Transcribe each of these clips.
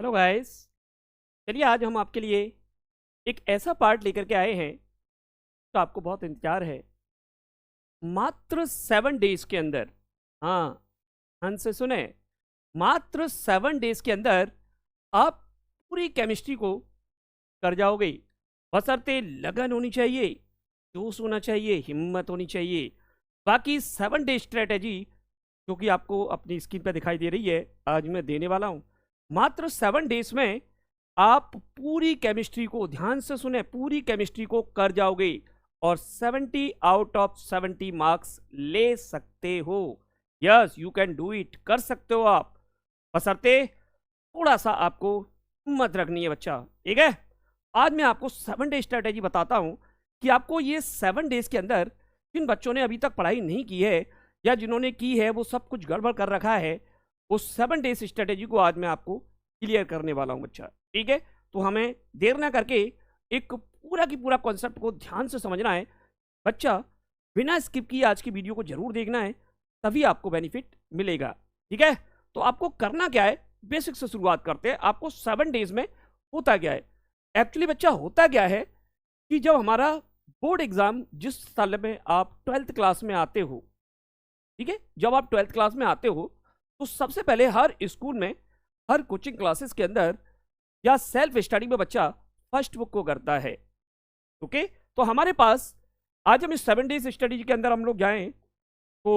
Hello guys. चलिए आज हम आपके लिए एक ऐसा पार्ट लेकर के आए हैं तो आपको बहुत इंतजार है। मात्र 7 डेज के अंदर, हाँ, ध्यान से सुने, मात्र 7 डेज के अंदर आप पूरी केमिस्ट्री को कर जाओगे। बशर्ते लगन होनी चाहिए, जोश होना चाहिए, हिम्मत होनी चाहिए। बाकी 7 डे स्ट्रेटेजी जो कि आपको अपनी स्क्रीन पर दिखाई दे रही है आज मैं देने वाला हूं। मात्र 7 डेज में आप पूरी केमिस्ट्री को, ध्यान से सुने, पूरी केमिस्ट्री को कर जाओगे और 70 आउट ऑफ 70 मार्क्स ले सकते हो। Yes, you can do it, कर सकते हो आप। बशर्ते थोड़ा सा आपको हिम्मत रखनी है बच्चा, ठीक है। आज मैं आपको 7 डे स्ट्रेटेजी बताता हूं कि आपको ये 7 डेज के अंदर, जिन बच्चों ने अभी तक पढ़ाई नहीं की है या जिन्होंने की है वो सब कुछ गड़बड़ कर रखा है, उस 7 डेज स्ट्रेटेजी को आज मैं आपको क्लियर करने वाला हूं बच्चा, ठीक है। तो हमें देर ना करके एक पूरा की पूरा कॉन्सेप्ट को ध्यान से समझना है बच्चा। बिना स्किप किए आज की वीडियो को जरूर देखना है, तभी आपको बेनिफिट मिलेगा, ठीक है। तो आपको करना क्या है, बेसिक से शुरुआत करते हैं। आपको 7 डेज में होता क्या है, एक्चुअली बच्चा होता क्या है कि जब हमारा बोर्ड एग्जाम, जिस साल में आप 12th क्लास में आते हो, ठीक है, जब आप 12th क्लास में आते हो तो सबसे पहले हर स्कूल में, हर कोचिंग क्लासेस के अंदर या सेल्फ स्टडी में बच्चा फर्स्ट बुक को करता है। ओके, तो हमारे पास आज हम इस 7 डेज स्टडी के अंदर हम लोग जाएं तो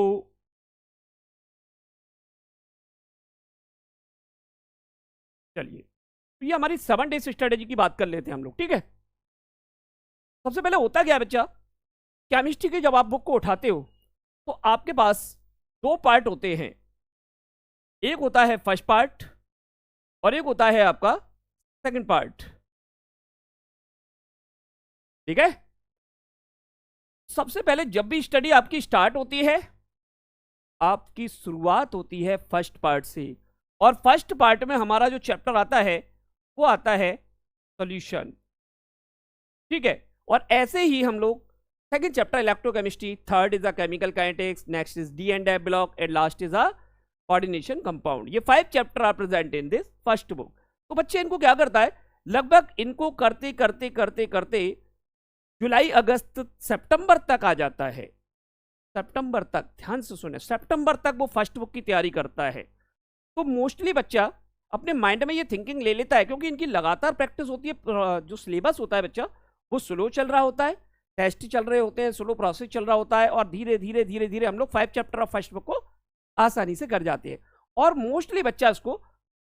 चलिए, तो ये हमारी 7 डेज स्ट्रेटेजी की बात कर लेते हैं हम लोग, ठीक है। सबसे पहले होता क्या है बच्चा, केमिस्ट्री की जब आप बुक को उठाते हो तो आपके पास दो पार्ट होते हैं। एक होता है फर्स्ट पार्ट और एक होता है आपका सेकंड पार्ट, ठीक है। सबसे पहले जब भी स्टडी आपकी स्टार्ट होती है, आपकी शुरुआत होती है फर्स्ट पार्ट से, और फर्स्ट पार्ट में हमारा जो चैप्टर आता है वो आता है सॉल्यूशन, ठीक है। और ऐसे ही हम लोग second chapter electrochemistry, third is a chemical kinetics, next is D and F block, and last is a coordination compound. ये 5 chapter are present in this first book. तो बच्चे इनको क्या करता है, लगभग इनको करते करते करते करते जुलाई अगस्त सितंबर तक आ जाता है। सितंबर तक, ध्यान से सुने, सितंबर तक वो फर्स्ट बुक की तैयारी करता है। तो मोस्टली बच्चा अपने माइंड में ये थिंकिंग ले लेता है, क्योंकि इनकी लगातार प्रैक्टिस होती है। जो सिलेबस होता है बच्चा वो स्लो चल रहा होता है, टेस्ट चल रहे होते हैं, स्लो प्रोसेस चल रहा होता है, और धीरे धीरे धीरे धीरे हम लोग 5 चैप्टर ऑफ फर्स्ट बुक को आसानी से कर जाते हैं। और मोस्टली बच्चा इसको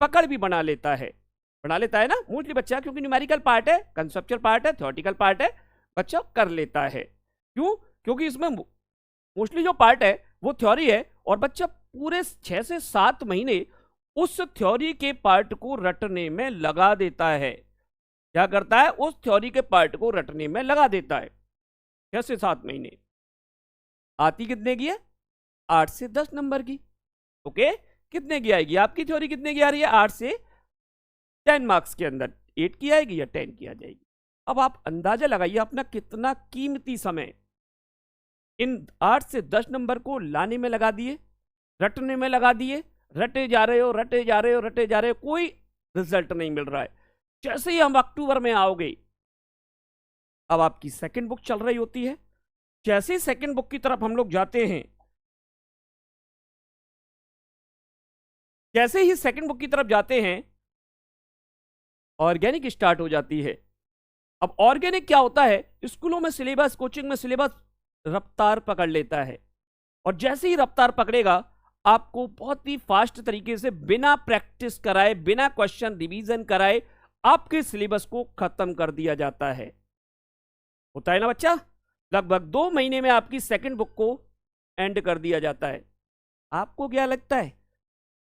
पकड़ भी बना लेता है ना मोस्टली बच्चा, क्योंकि न्यूमेरिकल पार्ट है, कंसेप्चुअल पार्ट है, थ्योरेटिकल पार्ट है, बच्चा कर लेता है। क्यों? क्योंकि इसमें मोस्टली जो पार्ट है वो थ्योरी है, और बच्चा पूरे 6 से 7 महीने उस थ्योरी के पार्ट को रटने में लगा देता है। क्या करता है, उस थ्योरी के पार्ट को रटने में लगा देता है 6 से 7 महीने। आती कितने की है, 8 से 10 नंबर की। ओके, कितने की आएगी आपकी थ्योरी, कितने की आ रही है, 8 से 10 मार्क्स के अंदर 8 की आएगी या 10 की आ जाएगी। अब आप अंदाजा लगाइए अपना कितना कीमती समय इन 8 से 10 नंबर को लाने में लगा दिए, रटने में लगा दिए। रटे जा रहे हो, रटे जा रहे हो, रटे जा रहे हो, कोई रिजल्ट नहीं मिल रहा है। जैसे ही हम अक्टूबर में आओगे, अब आपकी सेकंड बुक चल रही होती है। जैसे ही सेकंड बुक की तरफ हम लोग जाते हैं, जैसे ही सेकंड बुक की तरफ जाते हैं, ऑर्गेनिक स्टार्ट हो जाती है। अब ऑर्गेनिक क्या होता है, स्कूलों में सिलेबस, कोचिंग में सिलेबस रफ्तार पकड़ लेता है, और जैसे ही रफ्तार पकड़ेगा आपको बहुत ही फास्ट तरीके से, बिना प्रैक्टिस कराए, बिना क्वेश्चन रिवीजन कराए, आपके सिलेबस को खत्म कर दिया जाता है। होता है ना बच्चा, लगभग 2 महीने में आपकी सेकंड बुक को एंड कर दिया जाता है। आपको क्या लगता है,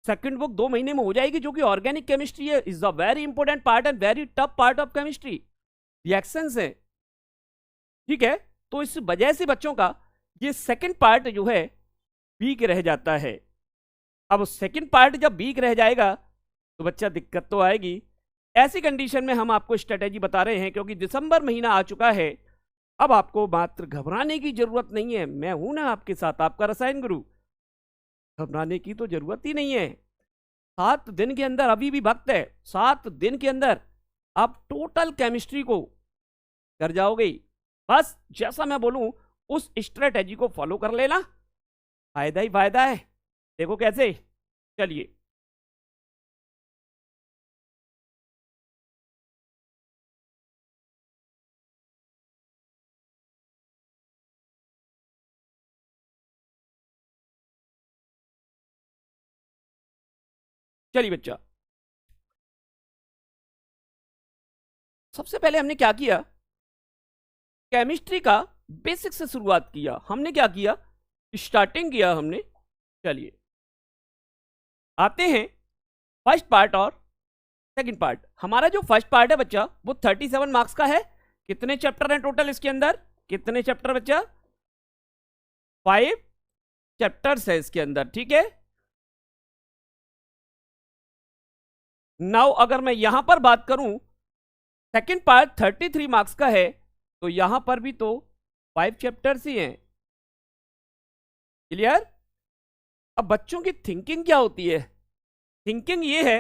सेकंड बुक 2 महीने में हो जाएगी, जो कि ऑर्गेनिक केमिस्ट्री है, is a very important part and very tough part of chemistry, reactions है, ठीक है। तो इस वजह से बच्चों का ये सेकंड पार्ट जो है वीक रह जाता है। अब सेकंड पार्ट जब वीक रह जाएगा तो बच्चा दिक्कत तो आएगी। ऐसी कंडीशन में हम आपको स्ट्रेटेजी बता रहे हैं, क्योंकि दिसंबर महीना आ चुका है। अब आपको मात्र घबराने की जरूरत नहीं है, मैं हूं ना आपके साथ, आपका रसायन गुरु। घबराने की तो जरूरत ही नहीं है। 7 दिन के अंदर, अभी भी वक्त है, 7 दिन के अंदर आप टोटल केमिस्ट्री को कर जाओगे। बस जैसा मैं बोलूं उस स्ट्रेटेजी को फॉलो कर लेना, फायदा ही फायदा है। देखो कैसे, चलिए चलिए बच्चा, सबसे पहले हमने क्या किया, केमिस्ट्री का बेसिक से शुरुआत किया। हमने क्या किया, स्टार्टिंग किया हमने। चलिए आते हैं फर्स्ट पार्ट और सेकंड पार्ट। हमारा जो फर्स्ट पार्ट है बच्चा वो 37 मार्क्स का है। कितने चैप्टर हैं टोटल इसके अंदर, कितने चैप्टर बच्चा, 5 चैप्टर्स है इसके अंदर, ठीक है। नाउ अगर मैं यहां पर बात करूं, सेकंड पार्ट 33 मार्क्स का है, तो यहां पर भी तो 5 चैप्टर्स ही हैं। क्लियर। अब बच्चों की थिंकिंग क्या होती है, थिंकिंग ये है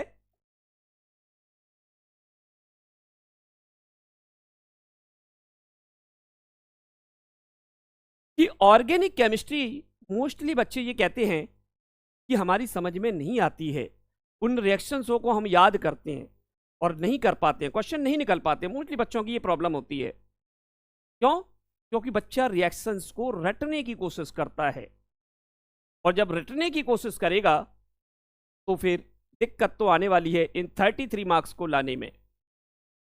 कि ऑर्गेनिक केमिस्ट्री मोस्टली बच्चे ये कहते हैं कि हमारी समझ में नहीं आती है। उन रिएक्शंस को हम याद करते हैं और नहीं कर पाते हैं, क्वेश्चन नहीं निकल पाते। मोस्टली बच्चों की ये प्रॉब्लम होती है। क्यों? क्योंकि बच्चा रिएक्शंस को रटने की कोशिश करता है, और जब रटने की कोशिश करेगा तो फिर दिक्कत तो आने वाली है इन 33 मार्क्स को लाने में।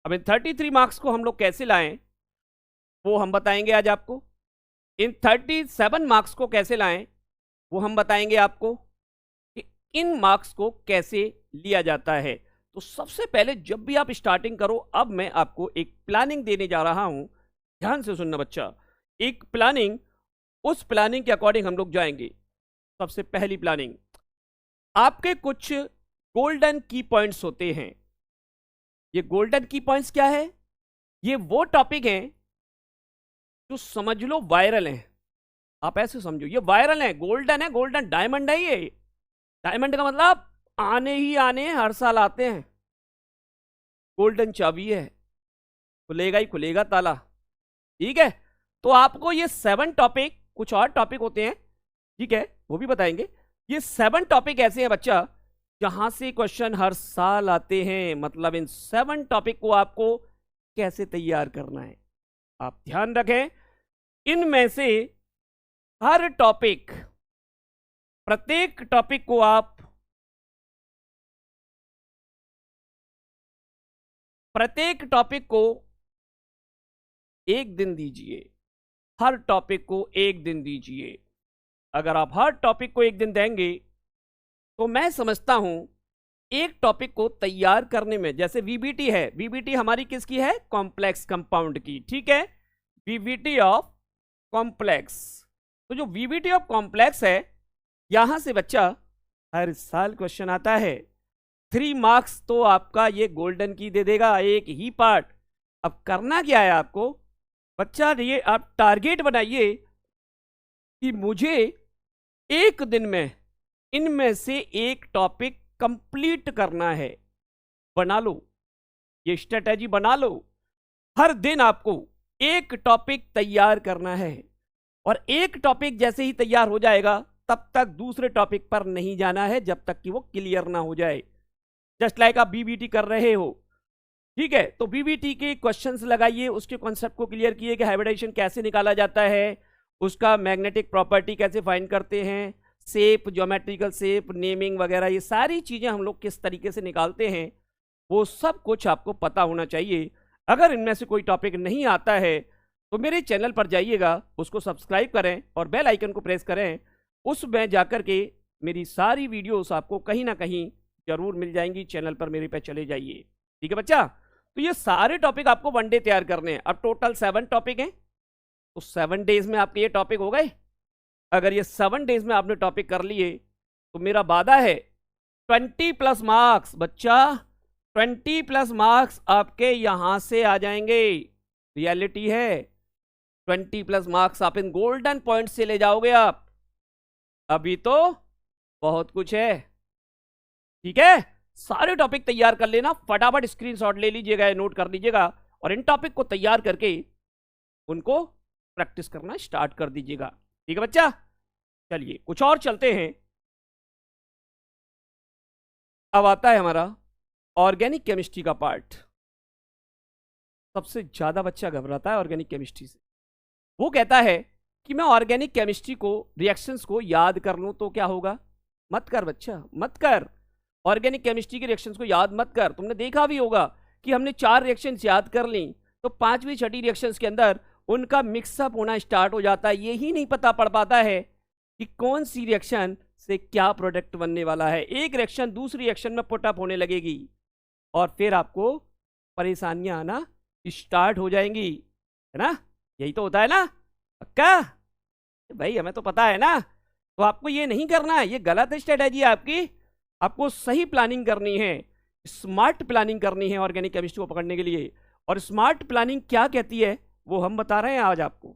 अब इन 33 मार्क्स को हम लोग कैसे लाएं वो हम बताएंगे आज आपको। इन 37 मार्क्स को कैसे लाएं वो हम बताएंगे आपको, कि इन मार्क्स को कैसे लिया जाता है। तो सबसे पहले जब भी आप स्टार्टिंग करो, अब मैं आपको एक प्लानिंग देने जा रहा हूं, ध्यान से सुनना बच्चा। एक प्लानिंग, उस प्लानिंग के अकॉर्डिंग हम लोग जाएंगे। सबसे पहली प्लानिंग, आपके कुछ गोल्डन की पॉइंट्स होते हैं। ये गोल्डन की पॉइंट्स क्या है, ये वो टॉपिक हैं जो समझ लो वायरल हैं। आप ऐसे समझो ये वायरल है, गोल्डन है, गोल्डन डायमंड है। ये डायमंड का मतलब आने ही आने, हर साल आते हैं। गोल्डन चाबी है, खुलेगा ही खुलेगा ताला, ठीक है। तो आपको ये 7 टॉपिक, कुछ और टॉपिक होते हैं, ठीक है, वो भी बताएंगे। ये 7 टॉपिक ऐसे हैं बच्चा जहां से क्वेश्चन हर साल आते हैं। मतलब इन 7 टॉपिक को आपको कैसे तैयार करना है, आप ध्यान रखें। इनमें से हर टॉपिक, प्रत्येक टॉपिक को आप, प्रत्येक टॉपिक को 1 दिन दीजिए। हर टॉपिक को 1 दिन दीजिए। अगर आप हर टॉपिक को 1 दिन देंगे तो मैं समझता हूं एक टॉपिक को तैयार करने में, जैसे वीबीटी है, वीबीटी हमारी किसकी है, कॉम्प्लेक्स कंपाउंड की, ठीक है, वीबीटी ऑफ कॉम्प्लेक्स। तो जो वीबीटी ऑफ कॉम्प्लेक्स है, यहां से बच्चा हर साल क्वेश्चन आता है। 3 मार्क्स तो आपका ये गोल्डन की दे देगा, एक ही पार्ट। अब करना क्या है आपको बच्चा, ये आप टारगेट बनाइए कि मुझे 1 दिन में इनमें से एक टॉपिक कंप्लीट करना है। बना लो, ये स्ट्रेटेजी बना लो। हर दिन आपको एक टॉपिक तैयार करना है, और एक टॉपिक जैसे ही तैयार हो जाएगा तब तक दूसरे टॉपिक पर नहीं जाना है जब तक कि वो क्लियर ना हो जाए। जस्ट लाइक आप बीबीटी कर रहे हो, ठीक है, तो बीबीटी के क्वेश्चंस लगाइए, उसके कॉन्सेप्ट को क्लियर किए कि हाइब्रिडाइजेशन कैसे निकाला जाता है, उसका मैग्नेटिक प्रॉपर्टी कैसे फाइंड करते हैं, शेप, ज्योमेट्रिकल शेप, नेमिंग वगैरह, ये सारी चीजें हम लोग किस तरीके से निकालते हैं, वो सब कुछ आपको पता होना चाहिए। अगर इनमें से कोई टॉपिक नहीं आता है तो मेरे चैनल पर जाइएगा, उसको सब्सक्राइब करें और बेल आइकन को प्रेस करें। उसमें जाकर के मेरी सारी वीडियोस आपको कहीं ना कहीं जरूर मिल जाएंगी। चैनल पर मेरे पे चले जाइए, ठीक है बच्चा। तो ये सारे टॉपिक आपको 1 डे तैयार करने हैं। अब टोटल 7 टॉपिक हैं, तो 7 डेज में आपके ये टॉपिक हो गए। अगर ये 7 डेज में आपने टॉपिक कर लिए तो मेरा वादा है 20+ मार्क्स बच्चा, 20+ मार्क्स आपके यहां से आ जाएंगे। रियलिटी है, 20+ मार्क्स आप इन गोल्डन पॉइंट से ले जाओगे आप। अभी तो बहुत कुछ है। ठीक है, सारे टॉपिक तैयार कर लेना, फटाफट स्क्रीनशॉट ले लीजिएगा, नोट कर लीजिएगा और इन टॉपिक को तैयार करके उनको प्रैक्टिस करना स्टार्ट कर दीजिएगा। ठीक है बच्चा, चलिए कुछ और चलते हैं। अब आता है हमारा ऑर्गेनिक केमिस्ट्री का पार्ट। सबसे ज्यादा बच्चा घबराता है ऑर्गेनिक केमिस्ट्री से। वो कहता है कि मैं ऑर्गेनिक केमिस्ट्री को, रिएक्शंस को याद कर लूं तो क्या होगा। मत कर बच्चा, मत कर। ऑर्गेनिक केमिस्ट्री के रिएक्शंस को याद मत कर। तुमने देखा भी होगा कि हमने 4 रिएक्शंस याद कर ली तो 5वीं 6ठी रिएक्शंस के अंदर उनका मिक्सअप होना स्टार्ट हो जाता है। यही नहीं पता पड़ पाता है कि कौन सी रिएक्शन से क्या प्रोडक्ट बनने वाला है। एक रिएक्शन दूसरी रिएक्शन में पुटअप होने लगेगी और फिर आपको परेशानियां आना स्टार्ट हो जाएंगी, है ना। यही तो होता है ना, पक्का भाई, हमें तो पता है ना। तो आपको ये नहीं करना है, ये गलत स्ट्रेटेजी है आपकी। आपको सही प्लानिंग करनी है, स्मार्ट प्लानिंग करनी है ऑर्गेनिक केमिस्ट्री को पकड़ने के लिए। और स्मार्ट प्लानिंग क्या कहती है वो हम बता रहे हैं आज आपको।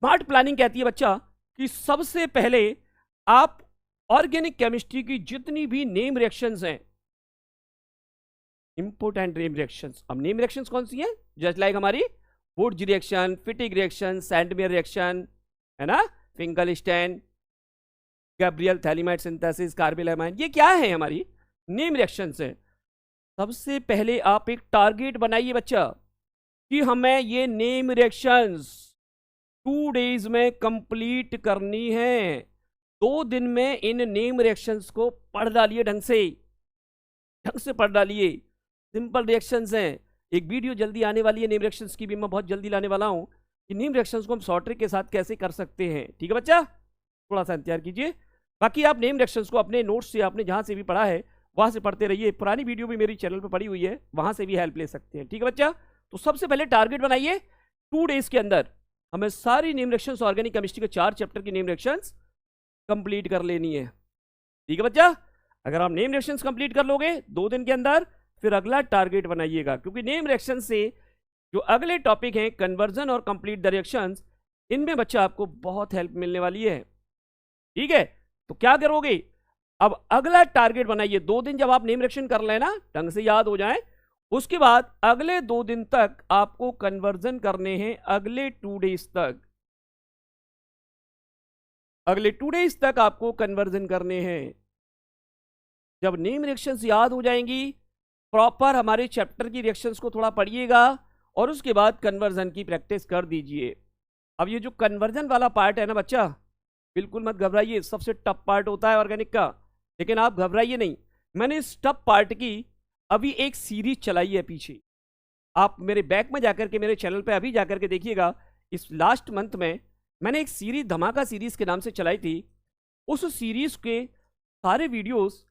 स्मार्ट प्लानिंग कहती है बच्चा कि सबसे पहले आप ऑर्गेनिक केमिस्ट्री की जितनी भी नेम रिएक्शंस हैं, इंपोर्टेंट नेम रिएक्शंस। अब नेम रिएक्शंस कौन सी हैं? जस्ट लाइक हमारी Wurtz reaction, फिटिक reaction, Sandmeyer reaction, है ना, फिंकलस्टाइन, गैब्रियल थैलीमाइड सिंथेसिस, कार्बेलामाइन, ये क्या है? हमारी नेम रिएक्शंस है। सबसे पहले आप एक टारगेट बनाइए बच्चा कि हमें ये नेम रिएक्शंस 2 डेज में कंप्लीट करनी है। 2 दिन में इन नेम रिएक्शंस को पढ़ डालिए, ढंग से पढ़ डालिए। सिंपल रिएक्शंस हैं। एक वीडियो जल्दी आने वाली है नेम रिएक्शंस की भी, मैं बहुत जल्दी लाने वाला हूं कि नेम रिएक्शंस को हम शॉर्ट ट्रिक के साथ कैसे कर सकते हैं। ठीक है बच्चा, थोड़ा सा इंतजार कीजिए। बाकी आप नेम रिएक्शंस को अपने नोट्स से, आपने जहां से भी पढ़ा है वहां से पढ़ते रहिए। पुरानी वीडियो भी मेरी चैनल पर पड़ी हुई है, वहां से भी हेल्प ले सकते हैं। ठीक है बच्चा, तो सबसे पहले टारगेट बनाइए 2 डेज के अंदर हमें सारी नेम रिएक्शंस, ऑर्गेनिक केमिस्ट्री के 4 चैप्टर की नेम रिएक्शंस कंप्लीट कर लेनी है। ठीक है बच्चा, अगर आप नेम रिएक्शंस कंप्लीट कर लोगे 2 दिन के अंदर, फिर अगला टारगेट बनाइएगा, क्योंकि नेम रिएक्शन से जो अगले टॉपिक हैं कन्वर्जन और कंप्लीट द रिएक्शंस, इनमें बच्चा आपको बहुत हेल्प मिलने वाली है। ठीक है, तो क्या करोगे? अब अगला टारगेट बनाइए। 2 दिन जब आप नेम रिएक्शन कर लेना, ढंग से याद हो जाए, उसके बाद अगले 2 दिन तक आपको कन्वर्जन करने हैं। अगले 2 डेज तक, अगले 2 डेज तक आपको कन्वर्जन करने हैं। जब नेम रिएक्शंस याद हो जाएंगी, प्रॉपर हमारे चैप्टर की रिएक्शंस को थोड़ा पढ़िएगा और उसके बाद कन्वर्जन की प्रैक्टिस कर दीजिए। अब ये जो कन्वर्जन वाला पार्ट है ना बच्चा, बिल्कुल मत घबराइए, सबसे टफ पार्ट होता है ऑर्गेनिक का, लेकिन आप घबराइए नहीं। मैंने इस टफ पार्ट की अभी एक सीरीज चलाई है पीछे, आप मेरे बैक में जाकर के, मेरे चैनल पे अभी जाकर के देखिएगा। इस लास्ट मंथ में मैंने एक सीरीज धमाका सीरीज के नाम से चलाई थी। उस सीरीज के सारे वीडियोस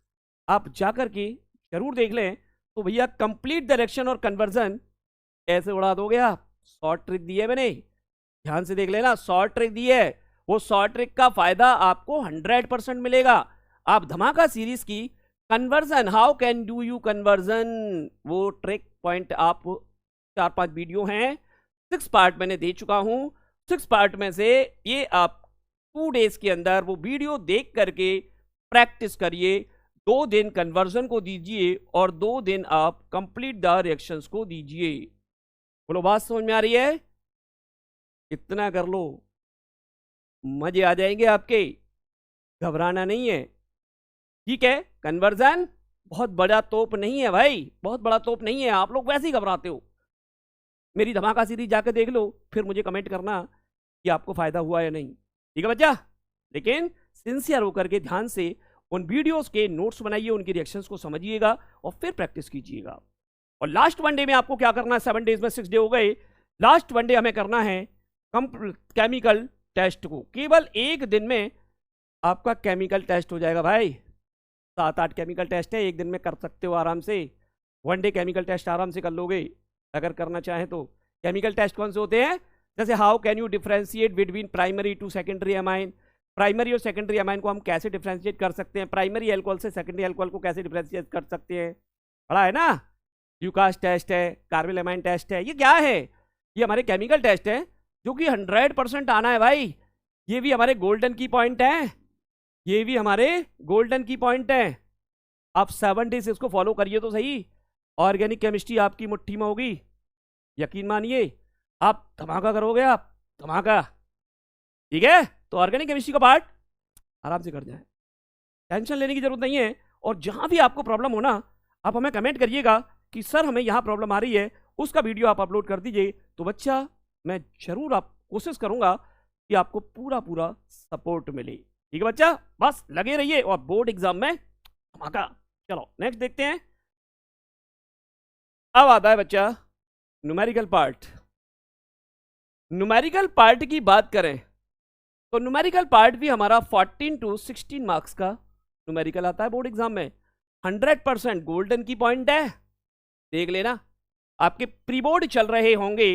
आप जाकर के जरूर देख लें। तो भैया कंप्लीट डायरेक्शन और कन्वर्जन ऐसे उड़ा दोगे आप। शॉर्ट ट्रिक दी है मैंने, ध्यान से देख लेना, शॉर्ट ट्रिक दी है। वो शॉर्ट ट्रिक का फायदा आपको 100% मिलेगा। आप धमाका सीरीज की conversion, how can do you conversion, वो ट्रिक पॉइंट आप 4-5 वीडियो हैं, 6 पार्ट मैंने दे चुका हूं। 6 पार्ट में से ये आप 2 डेज के अंदर वो वीडियो देख करके प्रैक्टिस करिए। 2 दिन कन्वर्जन को दीजिए और 2 दिन आप कंप्लीट द रिएक्शंस को दीजिए। बोलो, बात समझ में आ रही है? इतना कर लो, मजे आ जाएंगे आपके, घबराना नहीं है। ठीक है, कन्वर्जन बहुत बड़ा तोप नहीं है भाई, बहुत बड़ा तोप नहीं है। आप लोग वैसे ही घबराते हो। मेरी धमाका सीरीज जाकर देख लो, फिर मुझे कमेंट करना कि आपको फायदा हुआ या नहीं। ठीक है बच्चा, लेकिन सिंसियर होकर के ध्यान से उन वीडियोस के नोट्स बनाइए, उनकी रिएक्शंस को समझिएगा और फिर प्रैक्टिस कीजिएगा। और लास्ट 1 डे में आपको क्या करना है? 7 डेज में 6 डे हो गए, लास्ट 1 डे हमें करना है केमिकल टेस्ट को। केवल 1 दिन में आपका केमिकल टेस्ट हो जाएगा भाई। 7-8 केमिकल टेस्ट है, 1 दिन में कर सकते हो आराम से। 1 डे केमिकल टेस्ट आराम से कर लोगे अगर करना चाहें तो। केमिकल टेस्ट कौन से होते हैं? जैसे how can you differentiate between primary to secondary amine. Primary और सेकेंडरी अमाइन को हम कैसे डिफरेंशिएट कर सकते हैं? प्राइमरी अल्कोहल से सेकेंडरी अल्कोहल को कैसे डिफरेंशिएट कर सकते हैं? पढ़ा है ना। यूकास टेस्ट है, कार्बेलामाइन टेस्ट है। ये क्या है? ये हमारे केमिकल टेस्ट है जो कि 100% आना है भाई। ये भी हमारे गोल्डन की पॉइंट है, ये भी हमारे गोल्डन की पॉइंट है। आप 7 डेज इसको फॉलो करिए तो सही, ऑर्गेनिक केमिस्ट्री आपकी मुट्ठी में होगी, यकीन मानिए आप धमाका करोगे, आप धमाका। ठीक है, तो ऑर्गेनिक केमिस्ट्री का पार्ट आराम से कर जाए, टेंशन लेने की जरूरत नहीं है। और जहां भी आपको प्रॉब्लम हो ना, आप हमें कमेंट करिएगा कि सर हमें यहां प्रॉब्लम आ रही है, उसका वीडियो आप अपलोड कर दीजिए, तो बच्चा मैं जरूर आप कोशिश करूंगा कि आपको पूरा पूरा सपोर्ट मिले। ठीक है बच्चा, बस लगे रहिए और बोर्ड एग्जाम में धमाका। चलो नेक्स्ट देखते हैं। अब आता है बच्चा न्यूमेरिकल पार्ट। न्यूमेरिकल पार्ट की बात करें तो न्यूमेरिकल पार्ट भी हमारा 14 to 16 मार्क्स का न्यूमेरिकल आता है बोर्ड एग्जाम में। 100% गोल्डन की पॉइंट है, देख लेना। आपके प्री बोर्ड चल रहे होंगे,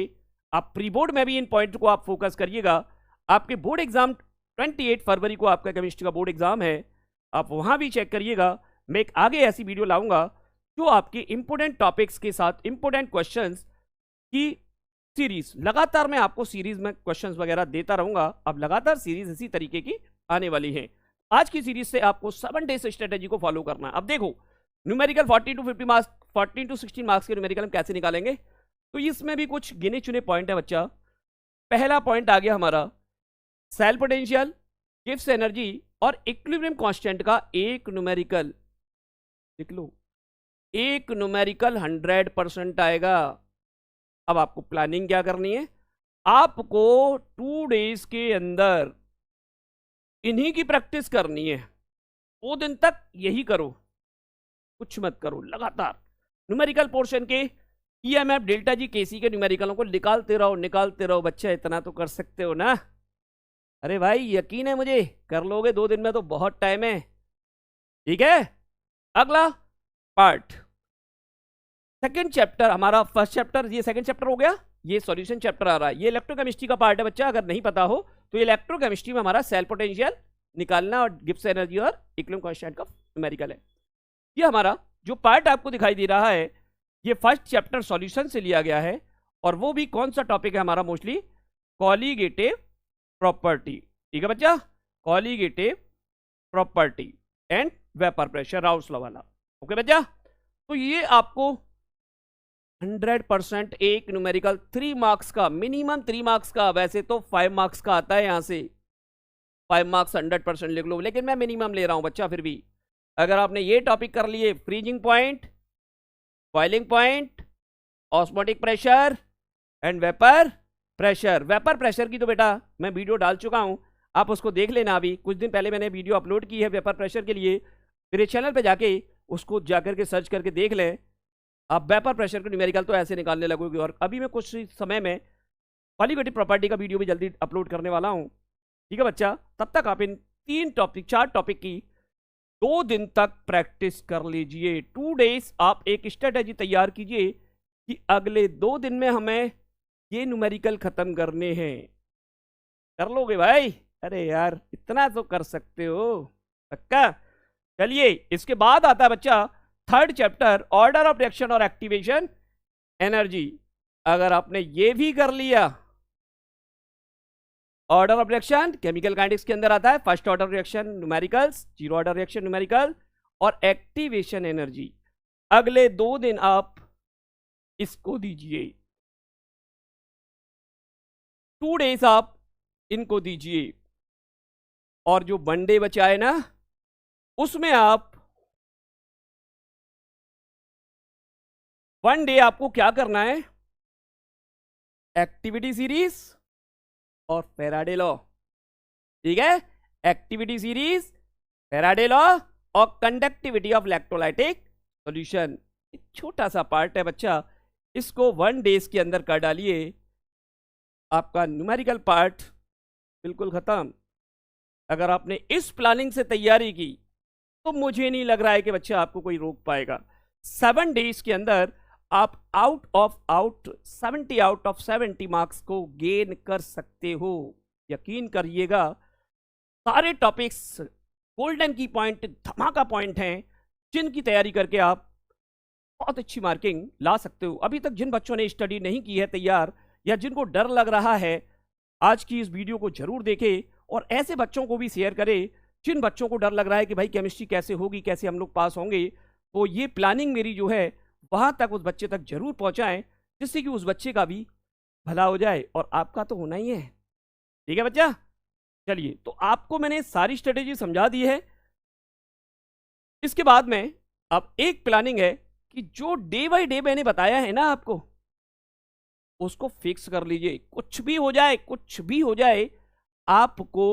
आप प्री बोर्ड में भी इन पॉइंट को आप फोकस करिएगा। आपके बोर्ड एग्जाम 28 फरवरी को आपका केमिस्ट्री का बोर्ड एग्जाम है, आप वहां भी चेक करिएगा। मैं एक आगे ऐसी वीडियो लाऊंगा जो आपके इंपोर्टेंट टॉपिक्स के साथ इंपोर्टेंट क्वेश्चंस की सीरीज, लगातार मैं आपको सीरीज में क्वेश्चंस वगैरह देता रहूंगा। अब लगातार सीरीज इसी तरीके की आने वाली है। आज की सीरीज से आपको 7 डेज स्ट्रेटेजी को फॉलो करना है। अब देखो numerical 40 to 50 marks, 14 to 16 marks के न्यूमेरिकल हम कैसे निकालेंगे, तो इसमें भी कुछ गिने चुने पॉइंट है बच्चा। पहला पॉइंट आ गया हमारा सेल पोटेंशियल, गिब्स एनर्जी और इक्विलिब्रियम कांस्टेंट का एक न्यूमेरिकल लिख लो। एक न्यूमेरिकल 100% आएगा। अब आपको प्लानिंग क्या करनी है, आपको 2 डेज के अंदर इन्हीं की प्रैक्टिस करनी है। 2 दिन तक यही करो, कुछ मत करो, लगातार न्यूमेरिकल पोर्शन के ईएमएफ, डेल्टा जी, केसी के न्यूमेरिकलों को निकालते रहो बच्चा। इतना तो कर सकते हो ना? अरे भाई यकीन है मुझे, कर लोगे 2 दिन में तो बहुत टाइम है। ठीक है, अगला पार्ट सेकंड चैप्टर हमारा, फर्स्ट चैप्टर ये सेकंड चैप्टर हो गया, ये सॉल्यूशन चैप्टर आ रहा है। ये इलेक्ट्रोकेमिस्ट्री का पार्ट है बच्चा, अगर नहीं पता हो तो ये इलेक्ट्रोकेमिस्ट्री में हमारा सेल पोटेंशियल निकालना और गिब्स एनर्जी और इक्विलिब्रियम कांस्टेंट का न्यूमेरिकल है। ये हमारा जो पार्ट आपको दिखाई दे रहा है, ये फर्स्ट चैप्टर सॉल्यूशन से लिया गया है। और वो भी कौन सा टॉपिक है हमारा, मोस्टली कॉलीगेटिव प्रॉपर्टी। ठीक है बच्चा, colligative property and vapour pressure, Raoult's law वाला। ओके बच्चा, तो ये आपको 100% एक न्यूमेरिकल 3 मार्क्स का, मिनिमम 3 मार्क्स का, वैसे तो 5 मार्क्स का आता है। यहां से 5 मार्क्स 100% लिख लो, लेकिन मैं मिनिमम ले रहा हूं बच्चा। फिर भी अगर आपने ये टॉपिक कर लिए, freezing point, boiling point, osmotic pressure and vapour pressure. Vapour pressure की तो बेटा मैं वीडियो डाल चुका हूं, आप उसको देख लेना। अभी कुछ दिन पहले मैंने वीडियो अपलोड की है वेपर प्रेशर के लिए, मेरे चैनल पे जाके उसको जाकर के सर्च करके देख लें। आप वेपर प्रेशर के न्यूमेरिकल तो ऐसे निकालने लगोगे। और अभी मैं कुछ समय में कॉलीगेटिव प्रॉपर्टी का वीडियो भी जल्दी अपलोड करने वाला हूं। ठीक है बच्चा, तब तक आप इन 4 टॉपिक की 2 दिन तक प्रैक्टिस कर लीजिए। 2 डेज आप एक स्ट्रेटेजी तैयार कीजिए कि अगले 2 दिन में हमें ये न्यूमेरिकल खत्म करने हैं। कर लोगे भाई? अरे यार इतना तो कर सकते हो पक्का। चलिए, इसके बाद आता है बच्चा third chapter, order of reaction और एक्टिवेशन एनर्जी। अगर आपने ये भी कर लिया, order of reaction chemical kinetics के अंदर आता है, first order reaction numericals, zero order reaction numerical और एक्टिवेशन एनर्जी। अगले 2 दिन आप इसको दीजिए, 2 डेज आप इनको दीजिए। और जो 1 डे बचा है ना, उसमें आप 1 डे आपको क्या करना है, एक्टिविटी सीरीज और फैराडे लॉ। ठीक है, एक्टिविटी सीरीज, फैराडे लॉ और कंडक्टिविटी ऑफ इलेक्ट्रोलाइटिक सॉल्यूशन। एक छोटा सा पार्ट है बच्चा, इसको 1 डेज के अंदर कर डालिए, आपका न्यूमेरिकल पार्ट बिल्कुल खत्म। अगर आपने इस प्लानिंग से तैयारी की तो मुझे नहीं लग रहा है कि बच्चा आपको कोई रोक पाएगा। 7 डेज के अंदर आप 70 आउट ऑफ 70 मार्क्स को गेन कर सकते हो। यकीन करिएगा, सारे टॉपिक्स गोल्डन की पॉइंट, धमाका पॉइंट हैं, जिनकी तैयारी करके आप बहुत अच्छी मार्किंग ला सकते हो। अभी तक जिन बच्चों ने स्टडी नहीं की है तैयार, या जिनको डर लग रहा है, आज की इस वीडियो को जरूर देखें और ऐसे बच्चों को भी शेयर करें जिन बच्चों को डर लग रहा है कि भाई केमिस्ट्री कैसे होगी, कैसे हम लोग पास होंगे। तो ये प्लानिंग मेरी जो है वहां तक उस बच्चे तक जरूर पहुंचाएं, जिससे कि उस बच्चे का भी भला हो जाए और आपका तो होना ही है। ठीक है बच्चा, चलिए तो आपको मैंने सारी स्ट्रेटेजी समझा दी है। इसके बाद में अब एक प्लानिंग है कि जो डे बाय डे मैंने बताया है ना आपको, उसको फिक्स कर लीजिए। कुछ भी हो जाए, कुछ भी हो जाए, आपको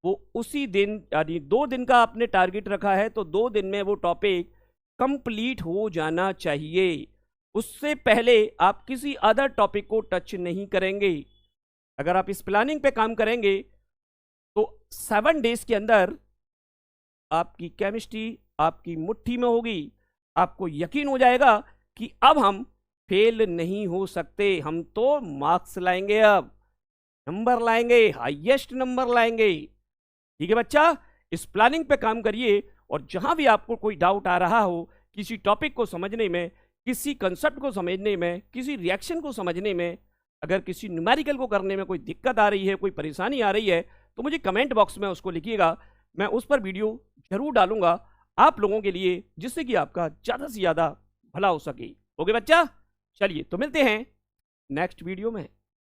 वो उसी दिन, यानी 2 दिन का आपने टारगेट रखा है तो 2 दिन में वो टॉपिक कंप्लीट हो जाना चाहिए। उससे पहले आप किसी अदर टॉपिक को टच नहीं करेंगे। अगर आप इस प्लानिंग पे काम करेंगे तो 7 डेज के अंदर आपकी केमिस्ट्री आपकी मुट्ठी में होगी। आपको यकीन हो जाएगा कि अब हम फेल नहीं हो सकते, हम तो मार्क्स लाएंगे, अब नंबर लाएंगे, हाईएस्ट नंबर लाएंगे। ठीक है बच्चा, इस प्लानिंग पे काम करिए और जहां भी आपको कोई डाउट आ रहा हो, किसी टॉपिक को समझने में, किसी कंसेप्ट को समझने में, किसी रिएक्शन को समझने में, अगर किसी न्यूमेरिकल को करने में कोई दिक्कत आ रही है, कोई परेशानी आ रही है, तो मुझे कमेंट बॉक्स में उसको लिखिएगा। मैं उस पर वीडियो जरूर डालूंगा आप लोगों के लिए, जिससे कि आपका ज़्यादा से ज़्यादा भला हो सके। ओके बच्चा, चलिए तो मिलते हैं नेक्स्ट वीडियो में।